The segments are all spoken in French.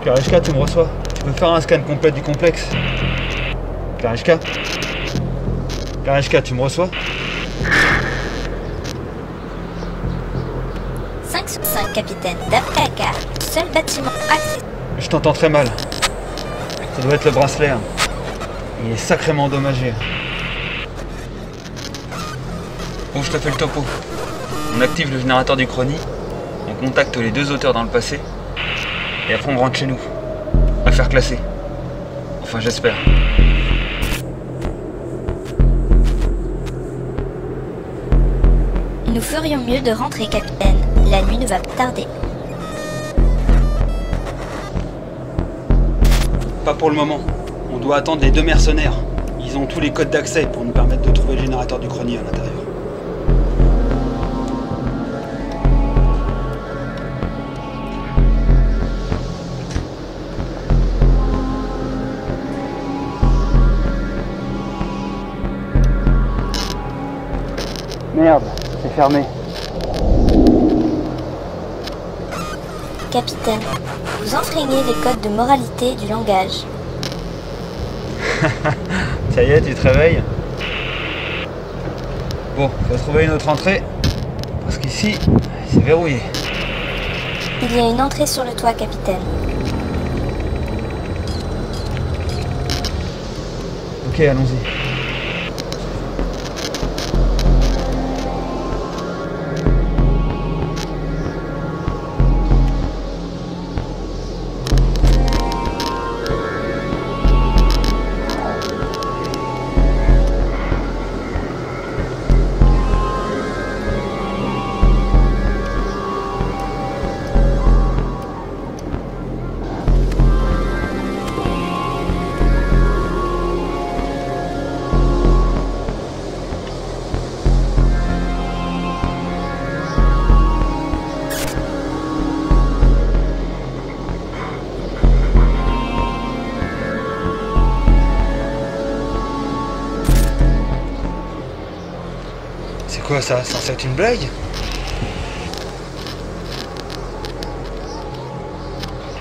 Karishka, tu me reçois? Tu peux faire un scan complet du complexe? Karishka? Karishka, tu me reçois? 5 sur 5, capitaine. D'après la carte, seul bâtiment accessible. Je t'entends très mal. Ça doit être le bracelet. Hein. Il est sacrément endommagé. Bon, je te fais le topo. On active le générateur du chrony, on contacte les deux auteurs dans le passé, et après on rentre chez nous. Affaire classée. Enfin, j'espère. Nous ferions mieux de rentrer, capitaine. La nuit ne va pas tarder. Pas pour le moment. On doit attendre les deux mercenaires. Ils ont tous les codes d'accès pour nous permettre de trouver le générateur du chrony à l'intérieur. Merde, c'est fermé. Capitaine, vous enfreignez les codes de moralité du langage. Ça y est, tu te réveilles? Bon, faut trouver une autre entrée, parce qu'ici, c'est verrouillé. Il y a une entrée sur le toit, capitaine. Ok, allons-y. C'est quoi ça? Censé être une blague?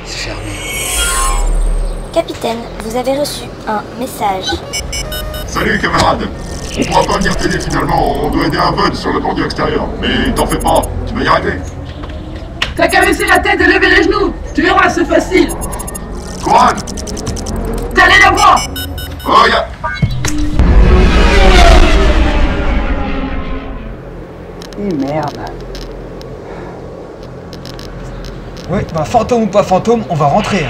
C'est fermé. Capitaine, vous avez reçu un message. Salut camarade. On pourra pas venir t'aider finalement, on doit aider un bud sur le bordure extérieur. Mais t'en fais pas, tu vas y arriver. T'as qu'à baisser la tête et lever les genoux. Tu verras, c'est facile. Coran. T'allais la voir. Oh y'a... Et merde. Ouais, bah fantôme ou pas fantôme, on va rentrer.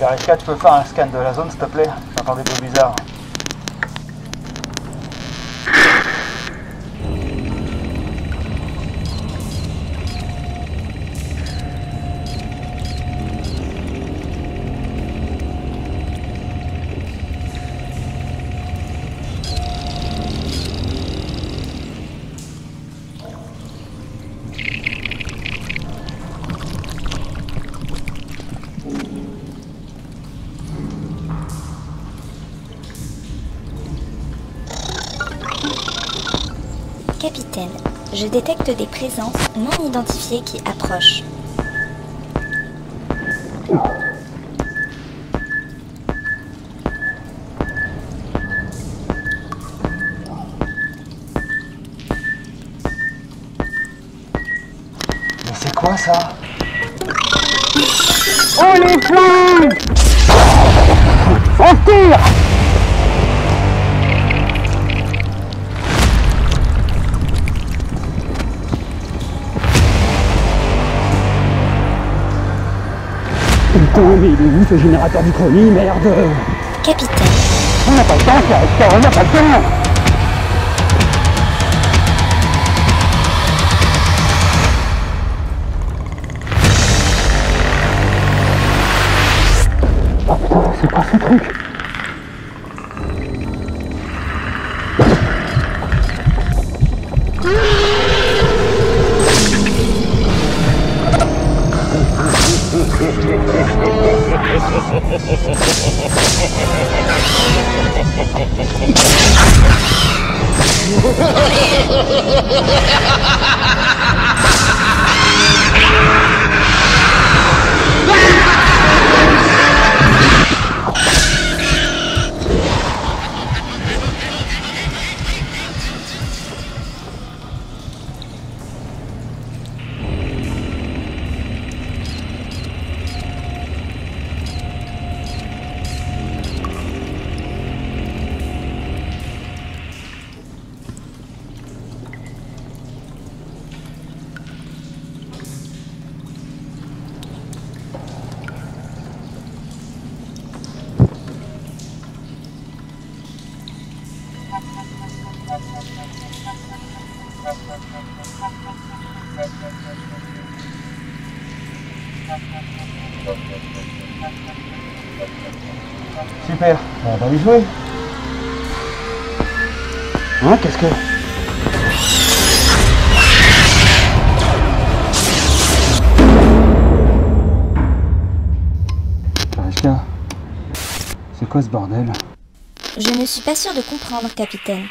Kariska, tu peux faire un scan de la zone s'il te plaît? J'entends des bruits bizarres. Capitaine, je détecte des présences non identifiées qui approchent. Mais c'est quoi ça? Oh les flammes! On tire! Putain, mais il est où ce générateur du chrony, merde? Capitaine, On n'a pas le temps, Kariska, on n'a pas le temps! Oh putain, c'est quoi ce truc? Super, on va y jouer. Hein, qu'est-ce que... Kariska, c'est quoi ce bordel? je ne suis pas sûre de comprendre, capitaine.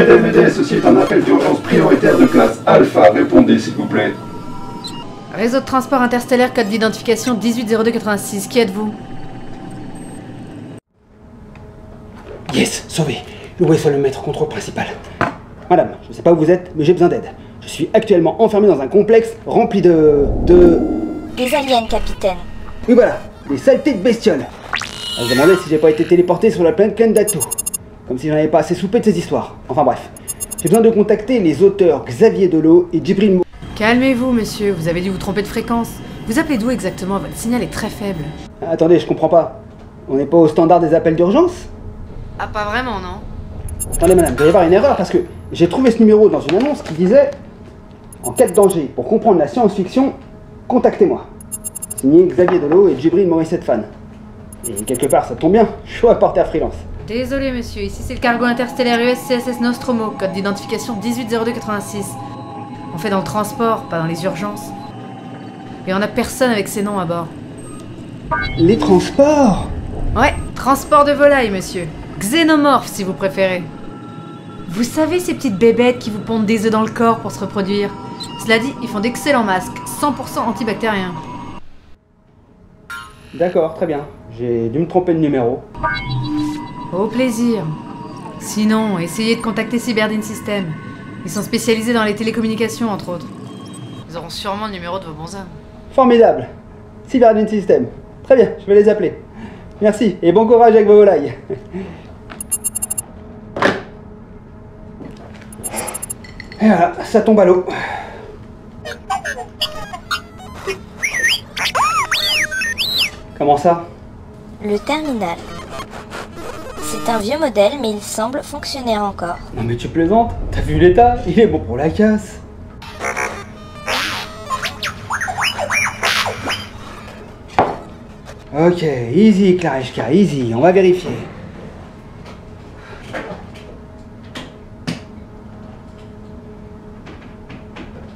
MD, ceci est un appel d'urgence prioritaire de classe Alpha. Répondez, s'il vous plaît. Réseau de transport interstellaire, code d'identification 180286. Qui êtes-vous? Yes, sauvé. Loué soit le maître contrôle principal. Madame, je ne sais pas où vous êtes, mais j'ai besoin d'aide. Je suis actuellement enfermé dans un complexe rempli de... Des aliens, capitaine. Oui voilà, des saletés de bestioles. On se demandait si j'ai pas été téléporté sur la planète Kendatu. Comme si j'en avais pas assez soupé de ces histoires. Enfin bref. J'ai besoin de contacter les auteurs Xavier Delot et Djibril... Calmez-vous, monsieur, vous avez dû vous tromper de fréquence. Vous appelez d'où exactement? Votre signal est très faible. Attendez, je comprends pas. On n'est pas au standard des appels d'urgence? Ah, pas vraiment, non? Attendez madame, il doit y avoir une erreur parce que j'ai trouvé ce numéro dans une annonce qui disait « En cas de danger, pour comprendre la science-fiction, contactez-moi ». Signé Xavier Delot et Djibril Morissette Fan. Et quelque part, ça tombe bien, je suis reporter freelance. Désolé, monsieur, ici c'est le cargo interstellaire USCSS Nostromo, code d'identification 180286. On fait dans le transport, pas dans les urgences. Et on a personne avec ces noms à bord. Les transports? Ouais, transport de volailles, monsieur. Xénomorphes, si vous préférez. Vous savez ces petites bébêtes qui vous pondent des œufs dans le corps pour se reproduire? Cela dit, ils font d'excellents masques, 100% antibactériens. D'accord, très bien. J'ai dû me tromper de numéro. Au plaisir. Sinon, essayez de contacter Cyberdine System. Ils sont spécialisés dans les télécommunications, entre autres. Ils auront sûrement le numéro de vos bons âmes. Formidable. Cyberdine System. Très bien, je vais les appeler. Merci, et bon courage avec vos volailles. Et voilà, ça tombe à l'eau. Comment ça? Le terminal. C'est un vieux modèle, mais il semble fonctionner encore. Non mais tu plaisantes? T'as vu l'état? Il est bon pour la casse. Ok, easy Clarishka, easy, on va vérifier.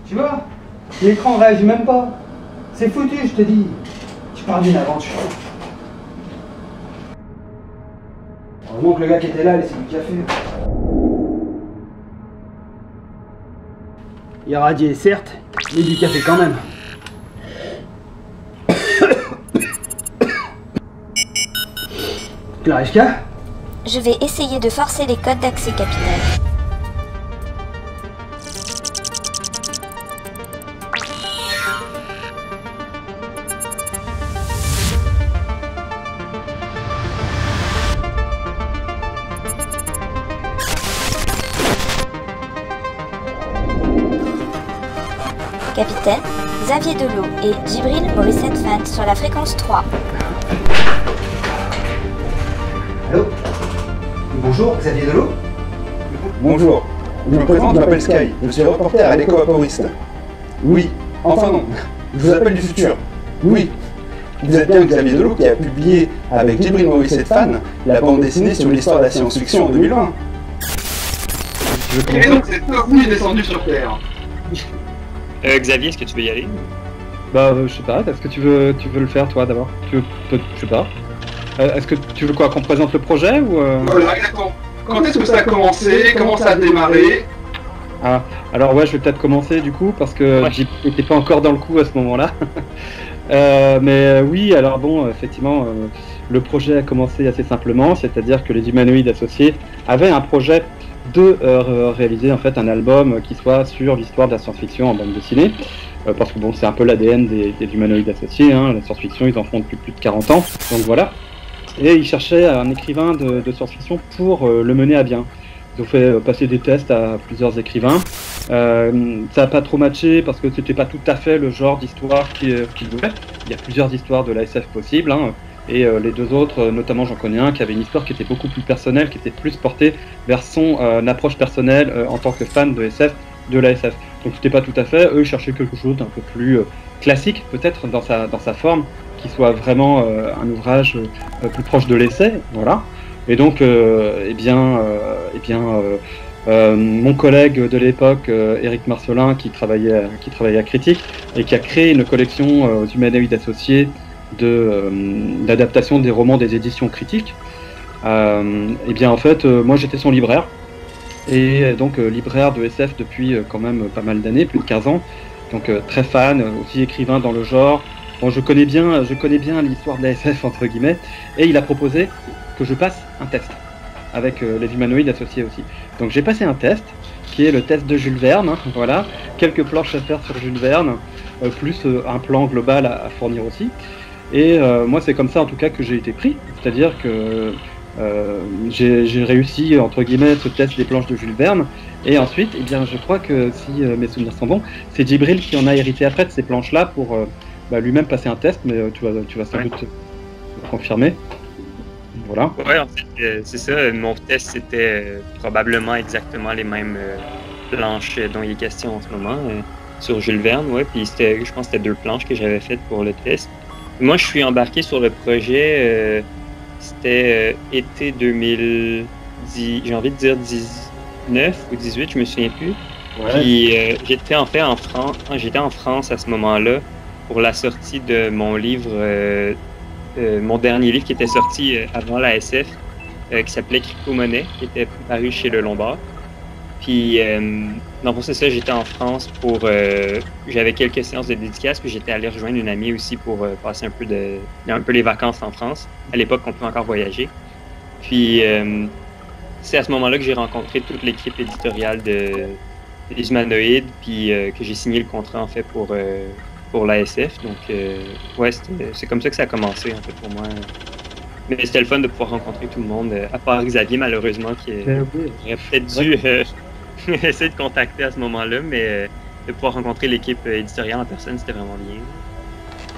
Tu vois? L'écran réagit même pas. C'est foutu, je te dis. Tu pars d'une aventure. Heureusement que le gars qui était là, laissait du café. Irradié, certes, mais du café quand même. Clarishka? Je vais essayer de forcer les codes d'accès, capitaine. Capitaine, Xavier Delot et Djibril Morissette Fan sur la fréquence 3. Allô? Bonjour, Xavier Delot? Bonjour, je me présente, je m'appelle Sky, je suis reporter à l'éco-vaporiste. Oui, enfin non, je vous appelle du futur. Oui, vous êtes bien Xavier Delot qui a publié avec Djibril Morissette Fan la bande dessinée sur l'histoire de la science-fiction en 2020. Et donc cet ovni est descendu sur Terre. Xavier, est-ce que tu veux y aller? Bah, je sais pas, est-ce que tu veux le faire toi d'abord? Je sais pas. Est-ce que tu veux quoi, qu'on présente le projet ou Voilà, exactement. Quand est-ce que ça a commencé? Comment ça a démarré? Ah, alors ouais, je vais peut-être commencer du coup, parce que Ouais. j'étais pas encore dans le coup à ce moment-là. Oui, alors bon, effectivement, le projet a commencé assez simplement, c'est-à-dire que les humanoïdes associés avaient un projet de réaliser en fait un album qui soit sur l'histoire de la science-fiction en bande dessinée, parce que bon, c'est un peu l'ADN des humanoïdes associés, hein, la science-fiction, ils en font depuis plus de 40 ans, donc voilà. Et ils cherchaient un écrivain de science-fiction pour le mener à bien. Ils ont fait passer des tests à plusieurs écrivains. Ça n'a pas trop matché parce que c'était pas tout à fait le genre d'histoire qu'ils voulaient. Il y a plusieurs histoires de la SF possibles, hein, et les deux autres, notamment j'en connais un qui avait une histoire qui était beaucoup plus personnelle, qui était plus portée vers son approche personnelle en tant que fan de SF, de la SF. Donc c'était pas tout à fait. Eux ils cherchaient quelque chose d'un peu plus classique peut-être dans sa forme, qui soit vraiment un ouvrage plus proche de l'essai, voilà. Et donc, mon collègue de l'époque, Éric Marcelin, qui travaillait à Critique et qui a créé une collection aux humanoïdes associés d'adaptation des romans des éditions Critiques. En fait, moi j'étais son libraire et donc libraire de SF depuis quand même pas mal d'années, plus de 15 ans. Donc très fan, aussi écrivain dans le genre. Bon, je connais bien l'histoire de la SF entre guillemets, et il a proposé que je passe un test avec les humanoïdes associés aussi. Donc j'ai passé un test qui est le test de Jules Verne, hein, voilà, quelques planches à faire sur Jules Verne, plus un plan global à fournir aussi. Et moi c'est comme ça en tout cas que j'ai été pris, c'est-à-dire que j'ai réussi entre guillemets ce test des planches de Jules Verne, et ensuite eh bien je crois que si mes souvenirs sont bons, c'est Djibril qui en a hérité après de ces planches-là pour lui-même passer un test, mais tu vas sans doute confirmer. Voilà. Ouais, en fait, c'est ça. Mon test, c'était probablement exactement les mêmes planches dont il est question en ce moment sur Jules Verne. Ouais, puis je pense que c'était 2 planches que j'avais faites pour le test. Moi, je suis embarqué sur le projet, c'était été 2010, j'ai envie de dire 19 ou 18, je me souviens plus. Ouais. Puis j'étais en France à ce moment-là pour la sortie de mon livre. Mon dernier livre qui était sorti avant la SF, qui s'appelait Crypto-monnaie, qui était paru chez Le Lombard. Puis, non, pour c'est ça, j'étais en France pour... j'avais quelques séances de dédicace, puis j'étais allé rejoindre une amie aussi pour passer un peu les vacances en France. À l'époque, on pouvait encore voyager. Puis, c'est à ce moment-là que j'ai rencontré toute l'équipe éditoriale des humanoïdes, puis que j'ai signé le contrat, en fait, pour la SF, donc ouais, c'est comme ça que ça a commencé en fait pour moi. Mais c'était le fun de pouvoir rencontrer tout le monde, à part Xavier malheureusement qui aurait peut-être dû essayer de contacter à ce moment-là, mais de pouvoir rencontrer l'équipe éditoriale en personne, c'était vraiment bien.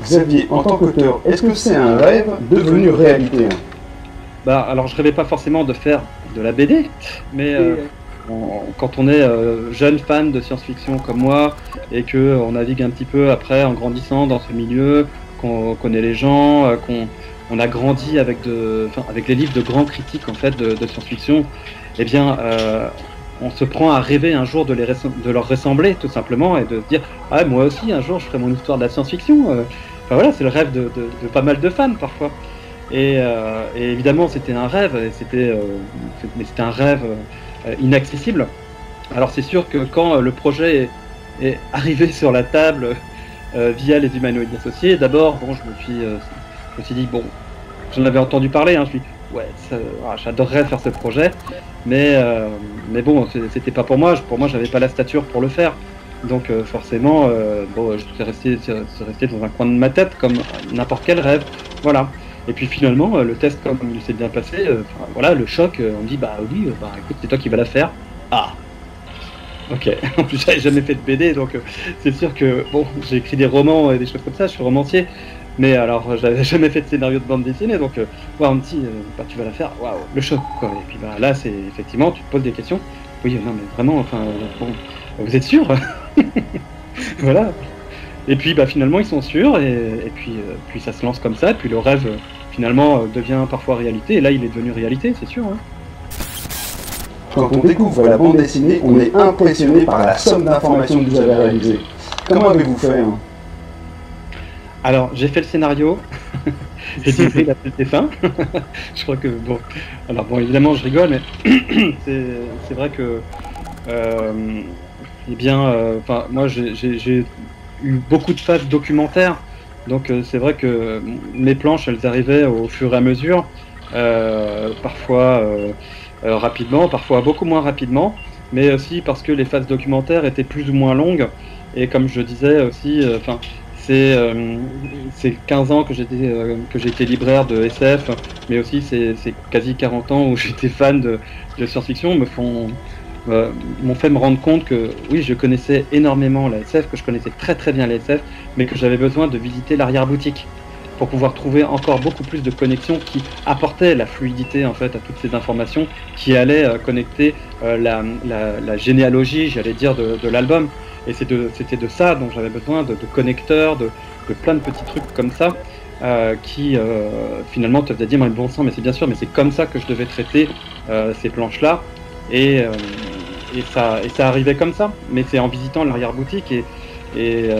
Xavier, en tant qu'auteur, est-ce que c'est un rêve devenu réalité? Alors je rêvais pas forcément de faire de la BD, mais quand on est jeune fan de science-fiction comme moi et que on navigue un petit peu après en grandissant dans ce milieu, qu'on connaît les gens, qu'on a grandi avec les livres de grands critiques en fait de science-fiction, eh bien on se prend à rêver un jour de leur ressembler tout simplement et de se dire ah moi aussi un jour je ferai mon histoire de la science-fiction. Enfin voilà, c'est le rêve de pas mal de fans parfois. Et évidemment c'était un rêve, mais c'était un rêve inaccessible. Alors c'est sûr que quand le projet est arrivé sur la table via les humanoïdes associés, d'abord bon, je me suis dit bon, j'en avais entendu parler, hein, je me suis dit ouais, j'adorerais faire ce projet, mais bon, c'était pas pour moi j'avais pas la stature pour le faire, donc forcément bon, c'est resté dans un coin de ma tête comme n'importe quel rêve, voilà. Et puis finalement, le test, comme il s'est bien passé, voilà, le choc, on me dit, bah oui, écoute, c'est toi qui vas la faire. Ah, ok. En plus, j'avais jamais fait de BD, donc c'est sûr que, bon, j'ai écrit des romans et des choses comme ça, je suis romancier, mais alors, j'avais jamais fait de scénario de bande dessinée, donc, on me dit, bah tu vas la faire, waouh, le choc, quoi. Et puis, bah là, c'est effectivement, tu te poses des questions. Oui, non, mais vraiment, enfin, bon, vous êtes sûr? Voilà. Et puis bah, finalement ils sont sûrs et puis ça se lance comme ça, et puis le rêve finalement devient parfois réalité, et là il est devenu réalité, c'est sûr. Hein. Quand on découvre la bande dessinée, on est impressionné par la somme d'informations que vous avez réalisées. Comment avez-vous fait hein? Alors j'ai fait le scénario, j'ai dit la tête fin. Je crois que bon, alors bon évidemment je rigole, mais c'est vrai que eh bien, moi j'ai eu beaucoup de phases documentaires, donc c'est vrai que mes planches elles arrivaient au fur et à mesure, parfois rapidement, parfois beaucoup moins rapidement, mais aussi parce que les phases documentaires étaient plus ou moins longues, et comme je disais aussi, c'est 15 ans que j'ai été libraire de SF, mais aussi c'est quasi 40 ans où j'étais fan de science-fiction, m'ont fait me rendre compte que oui, je connaissais énormément la SF, que je connaissais très très bien la SF, mais que j'avais besoin de visiter l'arrière-boutique pour pouvoir trouver encore beaucoup plus de connexions qui apportaient la fluidité en fait à toutes ces informations, qui allaient connecter la généalogie, j'allais dire, de l'album. Et c'était de ça dont j'avais besoin, de connecteurs, de plein de petits trucs comme ça, qui finalement te faisaient dire, mais bon sang, mais c'est bien sûr, mais c'est comme ça que je devais traiter ces planches-là. Et ça arrivait comme ça, mais c'est en visitant l'arrière-boutique et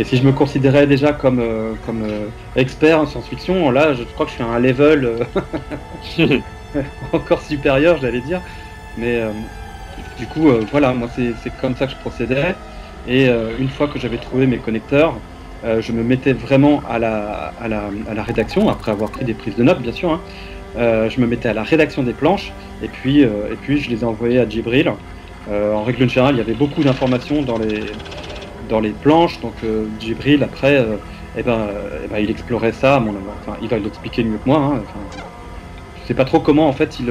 si je me considérais déjà comme expert en science-fiction, là je crois que je suis à un level encore supérieur, j'allais dire. Mais du coup, voilà, moi c'est comme ça que je procédais. Et une fois que j'avais trouvé mes connecteurs, je me mettais vraiment à la rédaction, après avoir pris des prises de notes, bien sûr. Hein. Je me mettais à la rédaction des planches, et puis je les ai envoyées à Djibril. En règle générale, il y avait beaucoup d'informations dans les planches, donc Djibril, après, il explorait ça. Enfin, il va l'expliquer mieux que moi. Hein. Enfin, je sais pas trop comment en fait il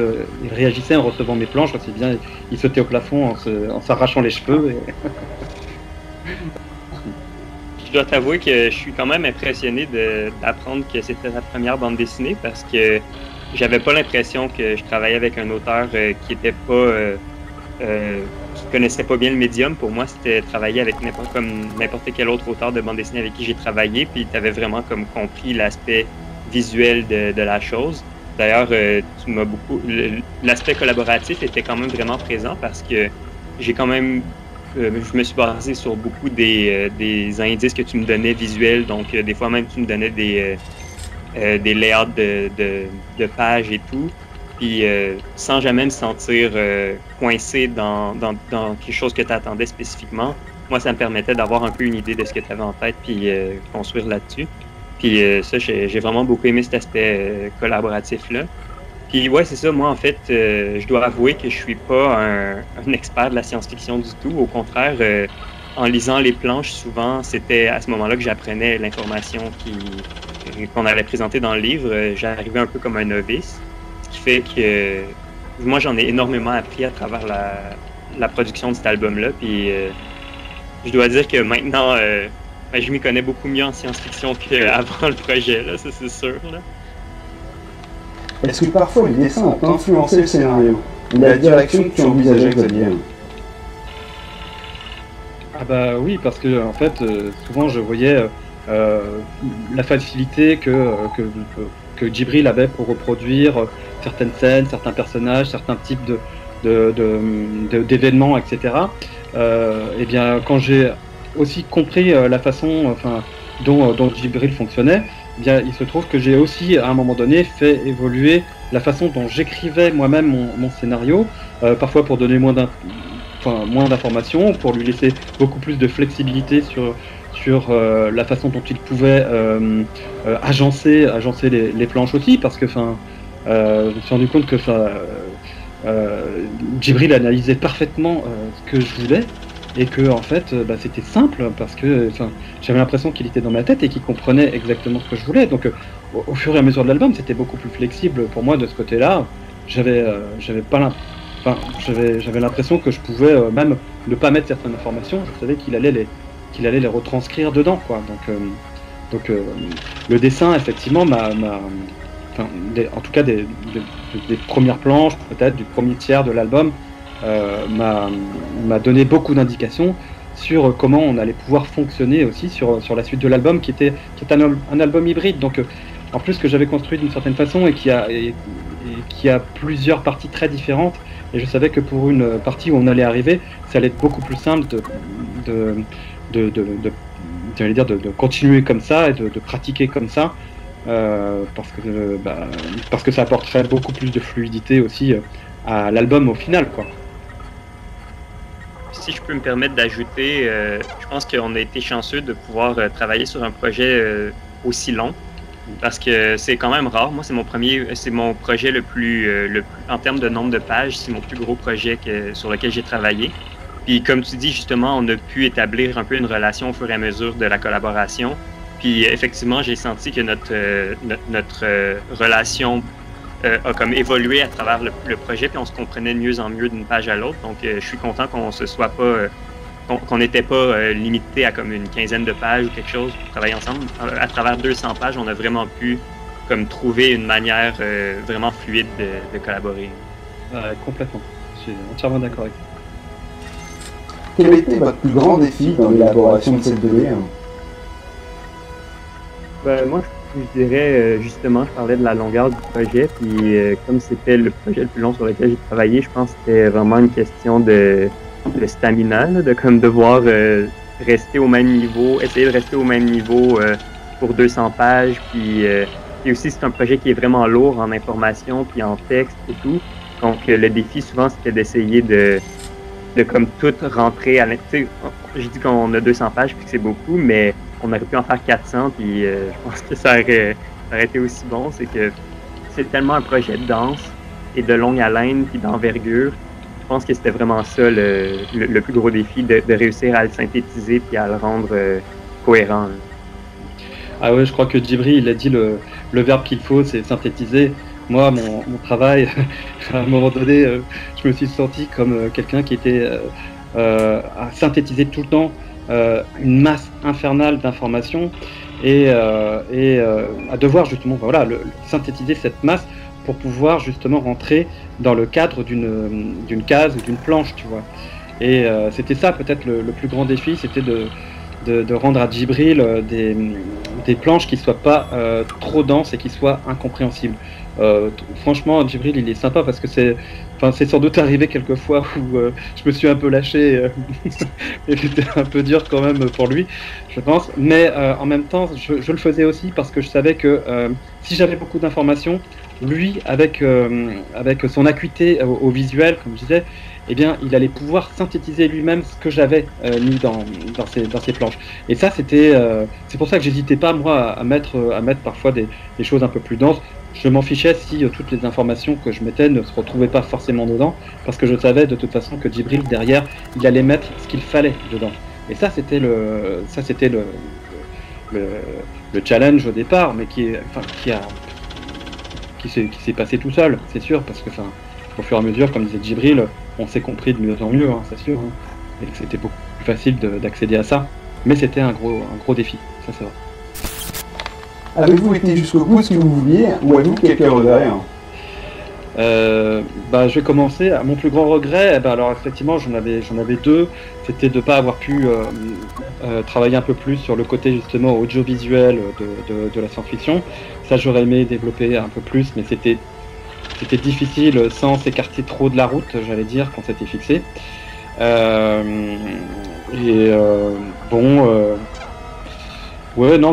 réagissait en recevant mes planches, aussi bien il sautait au plafond en s'arrachant les cheveux. Je dois t'avouer que je suis quand même impressionné d'apprendre que c'était ta première bande dessinée parce que j'avais pas l'impression que je travaillais avec un auteur qui était pas qui connaissait pas bien le médium. Pour moi, c'était travailler avec n'importe quel autre auteur de bande dessinée avec qui j'ai travaillé, puis tu avais vraiment comme compris l'aspect visuel de la chose. D'ailleurs, tu m'as beaucoup l'aspect collaboratif était quand même vraiment présent parce que j'ai quand même je me suis basé sur beaucoup des indices que tu me donnais visuels, donc des fois même tu me donnais des layouts de pages et tout, puis sans jamais me sentir coincé dans quelque chose que tu attendais spécifiquement. Moi, ça me permettait d'avoir un peu une idée de ce que tu avais en tête, puis construire là-dessus. Puis ça, j'ai vraiment beaucoup aimé cet aspect collaboratif-là. Puis ouais, c'est ça, moi en fait, je dois avouer que je suis pas un expert de la science-fiction du tout. Au contraire, en lisant les planches, souvent, c'était à ce moment-là que j'apprenais l'information qu'on avait présentée dans le livre. J'arrivais un peu comme un novice, ce qui fait que moi, j'en ai énormément appris à travers la production de cet album-là. Puis je dois dire que maintenant, je m'y connais beaucoup mieux en science-fiction qu'avant le projet, là, ça c'est sûr. Là. Est-ce que parfois les dessins ont influencé le scénario ou la direction que tu envisageais, Xavier? Ah bah oui, parce que en fait, souvent je voyais la facilité que Djibril avait pour reproduire certaines scènes, certains personnages, certains types d'événements, etc. Et bien, quand j'ai aussi compris la façon dont Djibril fonctionnait, eh bien, il se trouve que j'ai aussi, à un moment donné, fait évoluer la façon dont j'écrivais moi-même mon scénario, parfois pour donner moins d'informations, pour lui laisser beaucoup plus de flexibilité sur la façon dont il pouvait agencer les planches aussi, parce que je me suis rendu compte que Djibril analysait parfaitement ce que je voulais, et que en fait c'était simple parce que j'avais l'impression qu'il était dans ma tête et qu'il comprenait exactement ce que je voulais. Donc au fur et à mesure de l'album, c'était beaucoup plus flexible pour moi de ce côté-là. J'avais l'impression que je pouvais même ne pas mettre certaines informations. Je savais qu'il allait les retranscrire dedans, quoi. Donc le dessin, effectivement, en tout cas des premières planches, peut-être du premier tiers de l'album, m'a donné beaucoup d'indications sur comment on allait pouvoir fonctionner aussi sur la suite de l'album, qui est un album hybride. Donc en plus que j'avais construit d'une certaine façon et qui a plusieurs parties très différentes, et je savais que pour une partie où on allait arriver, ça allait être beaucoup plus simple de continuer comme ça et de pratiquer comme ça, parce que ça apporterait beaucoup plus de fluidité aussi à l'album au final, quoi. Si je peux me permettre d'ajouter, je pense qu'on a été chanceux de pouvoir travailler sur un projet aussi long, parce que c'est quand même rare. Moi, c'est mon projet le plus en termes de nombre de pages, c'est mon plus gros projet sur lequel j'ai travaillé. Puis comme tu dis, justement, on a pu établir un peu une relation au fur et à mesure de la collaboration. Puis effectivement, j'ai senti que notre relation a comme évolué à travers le projet, puis on se comprenait de mieux en mieux d'une page à l'autre. Donc je suis content qu'on n'était pas limité à comme une quinzaine de pages ou quelque chose pour travailler ensemble. À travers 200 pages, on a vraiment pu comme trouver une manière vraiment fluide de collaborer. Complètement. Je suis entièrement d'accord avec ça. Quel était votre plus grand défi dans l'élaboration de cette BD? Moi, je dirais, justement, je parlais de la longueur du projet, puis comme c'était le projet le plus long sur lequel j'ai travaillé, je pense que c'était vraiment une question de stamina, là, de comme devoir rester au même niveau, essayer de rester au même niveau pour 200 pages, puis aussi c'est un projet qui est vraiment lourd en information, puis en texte et tout. Donc, le défi, souvent, c'était d'essayer de comme tout rentrer à l'intérieur. J'ai dit qu'on a 200 pages, puis que c'est beaucoup, mais on aurait pu en faire 400, puis je pense que ça aurait été aussi bon. C'est que c'est tellement un projet dense et de longue haleine, puis d'envergure. Je pense que c'était vraiment ça le plus gros défi, de réussir à le synthétiser puis à le rendre cohérent. Ah ouais, je crois que Djibril, il a dit le verbe qu'il faut, c'est synthétiser. Moi, mon travail, à un moment donné, je me suis senti comme quelqu'un qui était à synthétiser tout le temps une masse infernale d'informations et à devoir justement synthétiser cette masse pour pouvoir justement rentrer dans le cadre d'une case ou d'une planche, tu vois. Et c'était ça peut-être le plus grand défi, c'était de rendre à Djibril des planches qui soient pas trop denses et qui soient incompréhensibles. Franchement, Djibril, il est sympa parce que c'est sans doute arrivé quelques fois où je me suis un peu lâché et c'était un peu dur quand même pour lui, je pense. Mais en même temps, je le faisais aussi parce que je savais que si j'avais beaucoup d'informations, lui, avec son acuité au visuel, comme je disais, eh bien, il allait pouvoir synthétiser lui-même ce que j'avais mis dans ces planches. Et ça, c'est pour ça que j'hésitais pas, moi, à mettre parfois des choses un peu plus denses. Je m'en fichais si toutes les informations que je mettais ne se retrouvaient pas forcément dedans, parce que je savais de toute façon que Djibril, derrière, il allait mettre ce qu'il fallait dedans. Et ça, c'était le challenge au départ, mais qui s'est passé tout seul, c'est sûr, parce que au fur et à mesure, comme disait Djibril, on s'est compris de mieux en mieux, hein, c'est sûr, hein, et que c'était beaucoup plus facile d'accéder à ça. Mais c'était un gros défi, ça c'est vrai. Avez-vous été jusqu'au bout de ce que vous vouliez, ou avez-vous quelques regrets hein? Je vais commencer. Mon plus grand regret, alors effectivement j'en avais deux, c'était de ne pas avoir pu travailler un peu plus sur le côté justement audiovisuel de la science-fiction. Ça j'aurais aimé développer un peu plus, mais c'était difficile sans s'écarter trop de la route, j'allais dire, qu'on s'était fixé.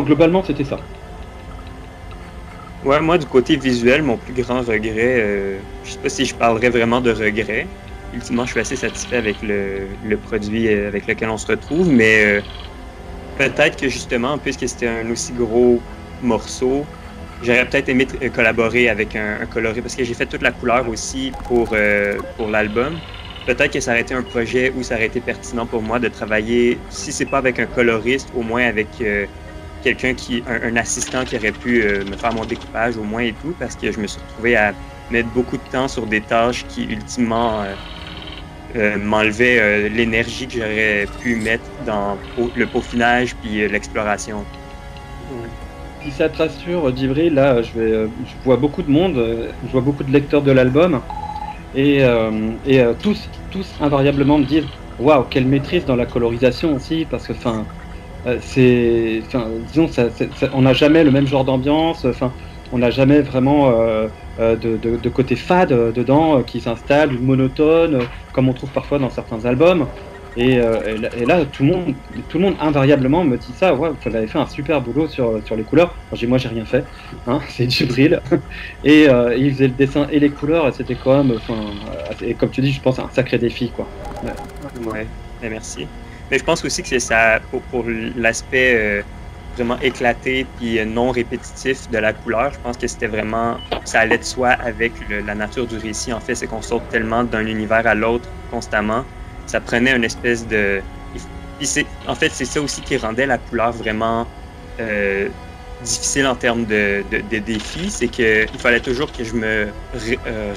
Globalement c'était ça. Ouais, moi, du côté visuel, mon plus grand regret, je sais pas si je parlerais vraiment de regret. Ultimement, je suis assez satisfait avec le produit avec lequel on se retrouve, mais peut-être que justement, puisque c'était un aussi gros morceau, j'aurais peut-être aimé collaborer avec un coloriste, parce que j'ai fait toute la couleur aussi pour l'album. Peut-être que ça aurait été un projet où ça aurait été pertinent pour moi de travailler, si c'est pas avec un coloriste, au moins avec quelqu'un un assistant qui aurait pu me faire mon découpage au moins et tout, parce que je me suis retrouvé à mettre beaucoup de temps sur des tâches qui ultimement m'enlevaient l'énergie que j'aurais pu mettre dans le peaufinage puis l'exploration. Si ça te rassure, Djibril, là je vois beaucoup de monde, je vois beaucoup de lecteurs de l'album et tous invariablement me disent waouh, quelle maîtrise dans la colorisation aussi, parce que disons, on n'a jamais le même genre d'ambiance, on n'a jamais vraiment de côté fade dedans qui s'installe, ou monotone, comme on trouve parfois dans certains albums. Et là, tout le monde invariablement me dit ça. Ouais, vous avez fait un super boulot sur les couleurs. Moi, j'ai rien fait. Hein, c'est Djibril. Et il faisait le dessin et les couleurs. Et c'était quand même, et comme tu dis, je pense un sacré défi, quoi. Ouais, merci. Mais je pense aussi que c'est ça pour l'aspect vraiment éclaté puis non répétitif de la couleur. Je pense que c'était vraiment, ça allait de soi avec la nature du récit. En fait, c'est qu'on saute tellement d'un univers à l'autre constamment. Ça prenait une espèce de... En fait, c'est ça aussi qui rendait la couleur vraiment difficile en termes de défis. C'est qu'il fallait toujours que je me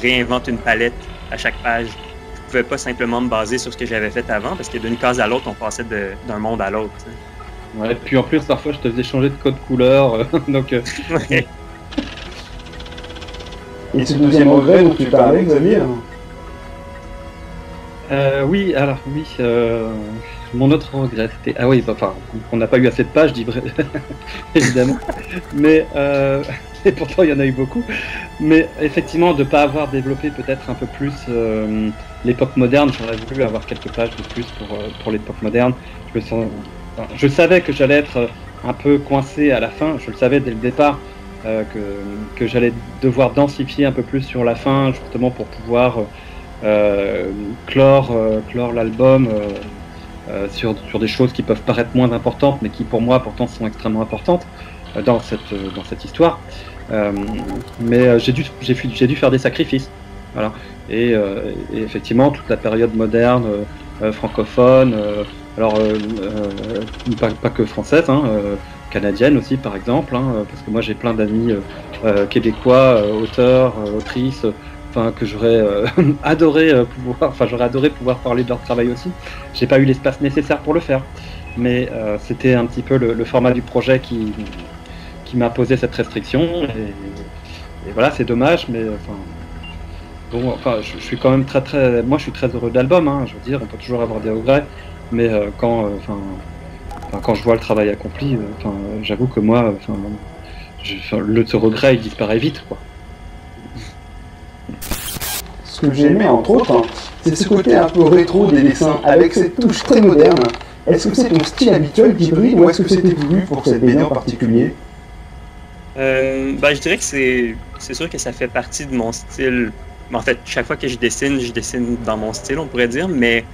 réinvente une palette à chaque page. Je pouvais pas simplement me baser sur ce que j'avais fait avant, parce que d'une case à l'autre, on passait d'un monde à l'autre. Ouais, puis en plus, parfois, je te faisais changer de code couleur, donc... Ouais. Et ce deuxième regret dont tu parlais, Xavier oui, mon autre regret, c'était... Ah oui, on n'a pas eu assez de pages, évidemment, mais et pourtant il y en a eu beaucoup, mais effectivement de ne pas avoir développé peut-être un peu plus l'époque moderne, j'aurais voulu avoir quelques pages de plus pour l'époque moderne. Je savais que j'allais être un peu coincé à la fin, je le savais dès le départ, que j'allais devoir densifier un peu plus sur la fin, justement pour pouvoir clore l'album sur des choses qui peuvent paraître moins importantes, mais qui pour moi pourtant sont extrêmement importantes dans cette histoire. Mais j'ai dû faire des sacrifices. Voilà. Et effectivement, toute la période moderne, francophone, pas que française, canadienne aussi par exemple, parce que moi j'ai plein d'amis québécois, auteurs, autrices, que j'aurais adoré pouvoir parler de leur travail aussi. J'ai pas eu l'espace nécessaire pour le faire, mais c'était un petit peu le format du projet qui m'a posé cette restriction, et voilà, c'est dommage, mais je suis quand même moi je suis très heureux de l'album, je veux dire, on peut toujours avoir des regrets, mais quand je vois le travail accompli, j'avoue que moi, ce regret il disparaît vite, quoi. Ce que j'ai aimé entre autres, c'est ce côté un peu rétro des dessins, avec cette touche très moderne. Est-ce que c'est ton style habituel, Djibril, ou est-ce que c'était voulu pour cette BD en particulier? Je dirais que c'est sûr que ça fait partie de mon style. En fait, chaque fois que je dessine dans mon style, on pourrait dire, mais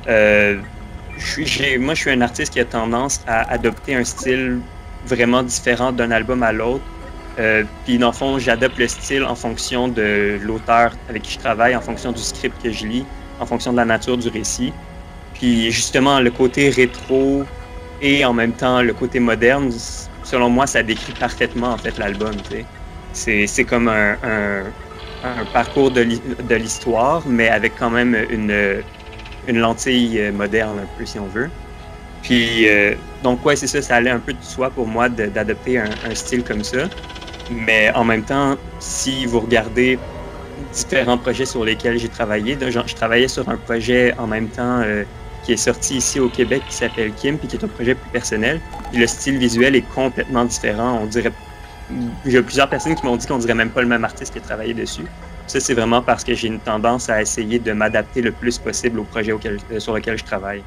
moi, je suis un artiste qui a tendance à adopter un style vraiment différent d'un album à l'autre. Puis, dans le fond, j'adopte le style en fonction de l'auteur avec qui je travaille, en fonction du script que je lis, en fonction de la nature du récit. Puis, justement, le côté rétro et en même temps le côté moderne, selon moi, ça décrit parfaitement, en fait, l'album, tu sais. C'est comme un parcours de l'histoire, mais avec quand même une lentille moderne, un peu, si on veut. Puis, donc, ouais, c'est ça, ça allait un peu de soi pour moi d'adopter un style comme ça. Mais en même temps, si vous regardez différents projets sur lesquels j'ai travaillé, je travaillais sur un projet en même temps qui est sorti ici au Québec qui s'appelle Kim, puis qui est un projet plus personnel. Puis le style visuel est complètement différent. On dirait, il y a plusieurs personnes qui m'ont dit qu'on dirait même pas le même artiste qui a travaillé dessus. Ça, c'est vraiment parce que j'ai une tendance à essayer de m'adapter le plus possible au projet sur lequel je travaille.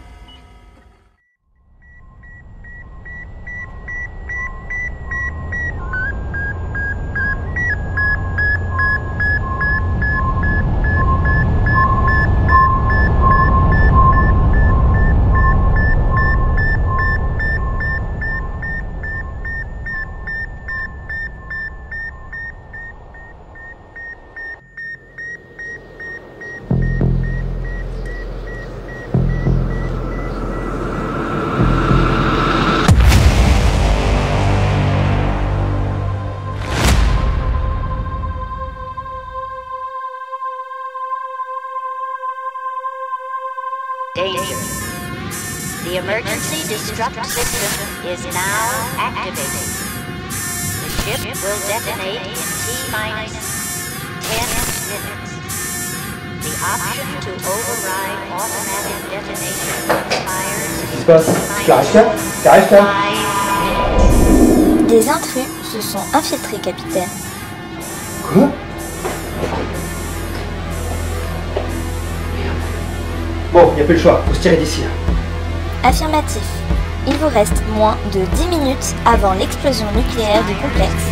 Danger. The emergency disrupt system is now activated. The ship will detonate in T-minus 10 minutes. The option to override automatic detonation expires in Des intrus se sont infiltrés, capitaine. Quoi? Bon, il n'y a plus le choix, faut se tirer d'ici. Affirmatif. Il vous reste moins de 10 minutes avant l'explosion nucléaire du complexe.